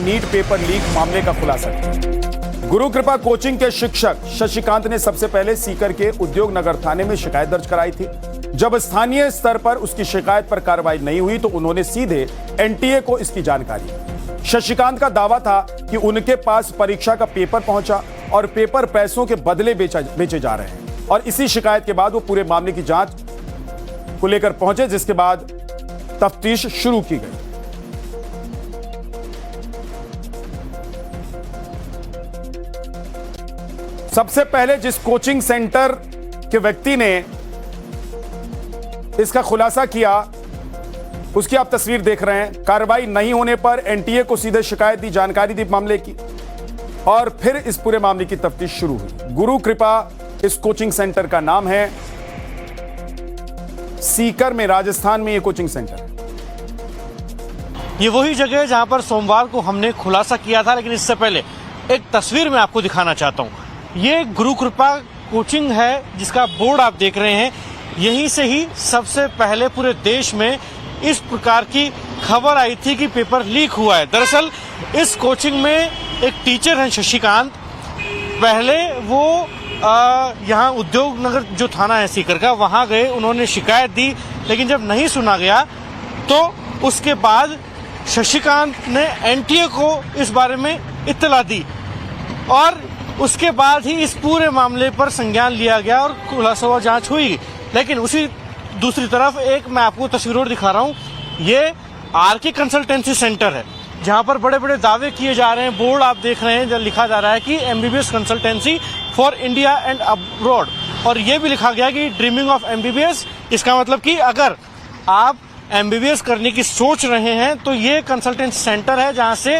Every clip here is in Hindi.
नीट पेपर लीक मामले का खुलासा किया। गुरु कृपा कोचिंग के शिक्षक शशिकांत ने सबसे पहले सीकर के उद्योग नगर थाने में शिकायत दर्ज कराई थी। जब स्थानीय स्तर पर उसकी शिकायत पर कार्रवाई नहीं हुई तो उन्होंने सीधे एनटीए को इसकी जानकारी दी। शशिकांत का दावा था कि उनके पास परीक्षा का पेपर पहुंचा और पेपर पैसों के बदले बेचे जा रहे हैं और इसी शिकायत के बाद वो पूरे मामले की जांच को लेकर पहुंचे, जिसके बाद तफ्तीश शुरू की गई। सबसे पहले जिस कोचिंग सेंटर के व्यक्ति ने इसका खुलासा किया उसकी आप तस्वीर देख रहे हैं। कार्रवाई नहीं होने पर एनटीए को सीधे शिकायत दी, जानकारी दी मामले की और फिर इस पूरे मामले की तफ्तीश शुरू हुई। गुरु कृपा इस कोचिंग सेंटर का नाम है। सीकर में, राजस्थान में ये कोचिंग सेंटर है। ये वही जगह है जहां पर सोमवार को हमने खुलासा किया था, लेकिन इससे पहले एक तस्वीर मैं आपको दिखाना चाहता हूं। ये गुरु कृपा कोचिंग है जिसका बोर्ड आप देख रहे हैं। यहीं से ही सबसे पहले पूरे देश में इस प्रकार की खबर आई थी कि पेपर लीक हुआ है। दरअसल इस कोचिंग में एक टीचर हैं शशिकांत। पहले वो यहाँ उद्योग नगर जो थाना है सीकर का, वहाँ गए, उन्होंने शिकायत दी, लेकिन जब नहीं सुना गया तो उसके बाद शशिकांत ने एनटीए को इस बारे में इत्तला दी और उसके बाद ही इस पूरे मामले पर संज्ञान लिया गया और खुलासा हुआ, जांच हुई। लेकिन उसी दूसरी तरफ एक मैं आपको तस्वीर और दिखा रहा हूँ। ये आरके कंसल्टेंसी सेंटर है जहाँ पर बड़े बड़े दावे किए जा रहे हैं। बोर्ड आप देख रहे हैं जहाँ लिखा जा रहा है कि MBBS consultancy for India and abroad, और ये भी लिखा गया कि ड्रीमिंग ऑफ एमबीबीएस। इसका मतलब कि अगर आप एमबीबीएस करने की सोच रहे हैं तो ये कंसल्टेंसी सेंटर है जहाँ से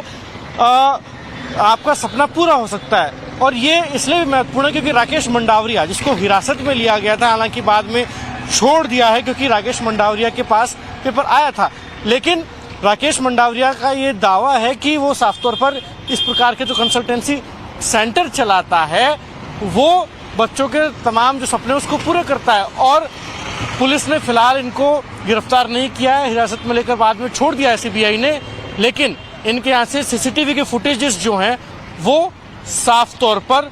आपका सपना पूरा हो सकता है। और ये इसलिए महत्वपूर्ण है क्योंकि राकेश मंडावरिया, जिसको हिरासत में लिया गया था, हालांकि बाद में छोड़ दिया है क्योंकि राकेश मंडावरिया के पास पेपर आया था, लेकिन राकेश मंडावरिया का ये दावा है कि वो साफ तौर पर इस प्रकार के जो कंसल्टेंसी सेंटर चलाता है वो बच्चों के तमाम जो सपने उसको पूरे करता है। और पुलिस ने फिलहाल इनको गिरफ्तार नहीं किया है, हिरासत में लेकर बाद में छोड़ दिया है सीबीआई ने, लेकिन इनके यहाँ से सीसीटीवी के फुटेजेस जो हैं वो साफ तौर पर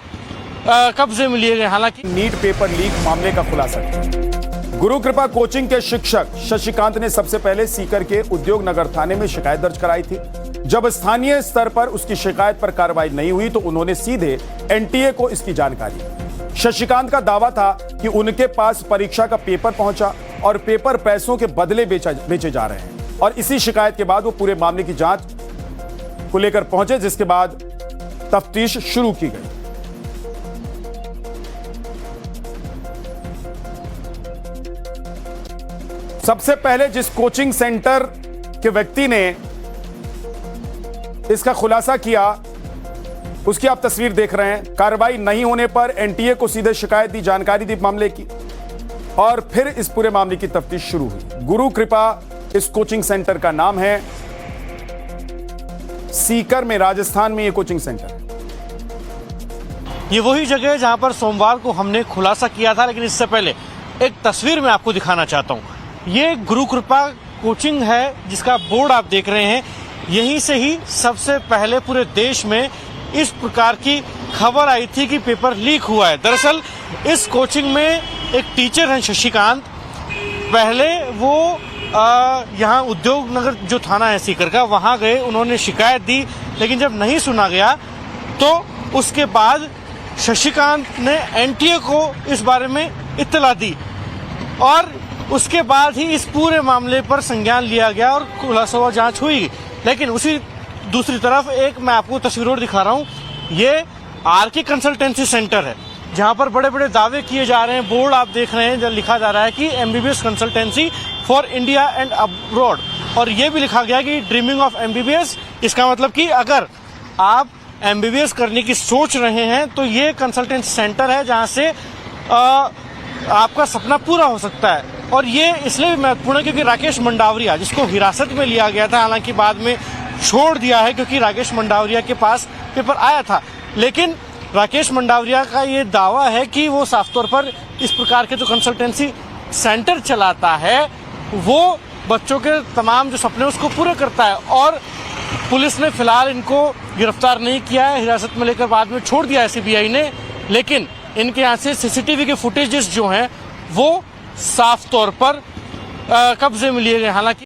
कब्जे में लिए गए। हालांकि नीट पेपर लीक मामले का खुलासा किया। गुरु कृपा कोचिंग के शिक्षक शशिकांत ने सबसे पहले सीकर के उद्योग नगर थाने में शिकायत दर्ज कराई थी। जब स्थानीय स्तर पर उसकी शिकायत पर कार्रवाई नहीं हुई तो उन्होंने सीधे एनटीए को इसकी जानकारी दी। शशिकांत का दावा था कि उनके पास परीक्षा का पेपर पहुंचा और पेपर पैसों के बदले बेचे जा रहे हैं और इसी शिकायत के बाद वो पूरे मामले की जांच को लेकर पहुंचे, जिसके बाद तफ्तीश शुरू की गई। सबसे पहले जिस कोचिंग सेंटर के व्यक्ति ने इसका खुलासा किया उसकी आप तस्वीर देख रहे हैं। कार्रवाई नहीं होने पर एनटीए को सीधे शिकायत दी, जानकारी दी मामले की और फिर इस पूरे मामले की तफ्तीश शुरू हुई। गुरु कृपा इस कोचिंग सेंटर का नाम है। सीकर में, राजस्थान में ये कोचिंग सेंटर है। ये वही जगह है जहां पर सोमवार को हमने खुलासा किया था, लेकिन इससे पहले एक तस्वीर मैं आपको दिखाना चाहता हूं। ये गुरु कृपा कोचिंग है जिसका बोर्ड आप देख रहे हैं। यहीं से ही सबसे पहले पूरे देश में इस प्रकार की खबर आई थी कि पेपर लीक हुआ है। दरअसल इस कोचिंग में एक टीचर हैं शशिकांत। पहले वो यहाँ उद्योग नगर जो थाना है सीकर का, वहाँ गए, उन्होंने शिकायत दी, लेकिन जब नहीं सुना गया तो उसके बाद शशिकांत ने एनटीए को इस बारे में इत्तला दी और उसके बाद ही इस पूरे मामले पर संज्ञान लिया गया और खुलासा हुआ, जांच हुई। लेकिन उसी दूसरी तरफ एक मैं आपको तस्वीर और दिखा रहा हूँ। ये आरके कंसल्टेंसी सेंटर है जहाँ पर बड़े बड़े दावे किए जा रहे हैं। बोर्ड आप देख रहे हैं जहाँ लिखा जा रहा है कि MBBS consultancy for India and abroad, और ये भी लिखा गया कि ड्रीमिंग ऑफ एमबीबीएस। इसका मतलब कि अगर आप एमबीबीएस करने की सोच रहे हैं तो ये कंसल्टेंसी सेंटर है जहाँ से आपका सपना पूरा हो सकता है। और ये इसलिए महत्वपूर्ण है क्योंकि राकेश मंडावरिया, जिसको हिरासत में लिया गया था, हालांकि बाद में छोड़ दिया है क्योंकि राकेश मंडावरिया के पास पेपर आया था, लेकिन राकेश मंडावरिया का ये दावा है कि वो साफ तौर पर इस प्रकार के जो कंसल्टेंसी सेंटर चलाता है वो बच्चों के तमाम जो सपने उसको पूरे करता है। और पुलिस ने फिलहाल इनको गिरफ्तार नहीं किया है, हिरासत में लेकर बाद में छोड़ दिया है सीबीआई ने, लेकिन इनके यहाँ से सीसीटीवी के फुटेजेस जो हैं वो साफ तौर पर कब्जे में लिए गए। हालांकि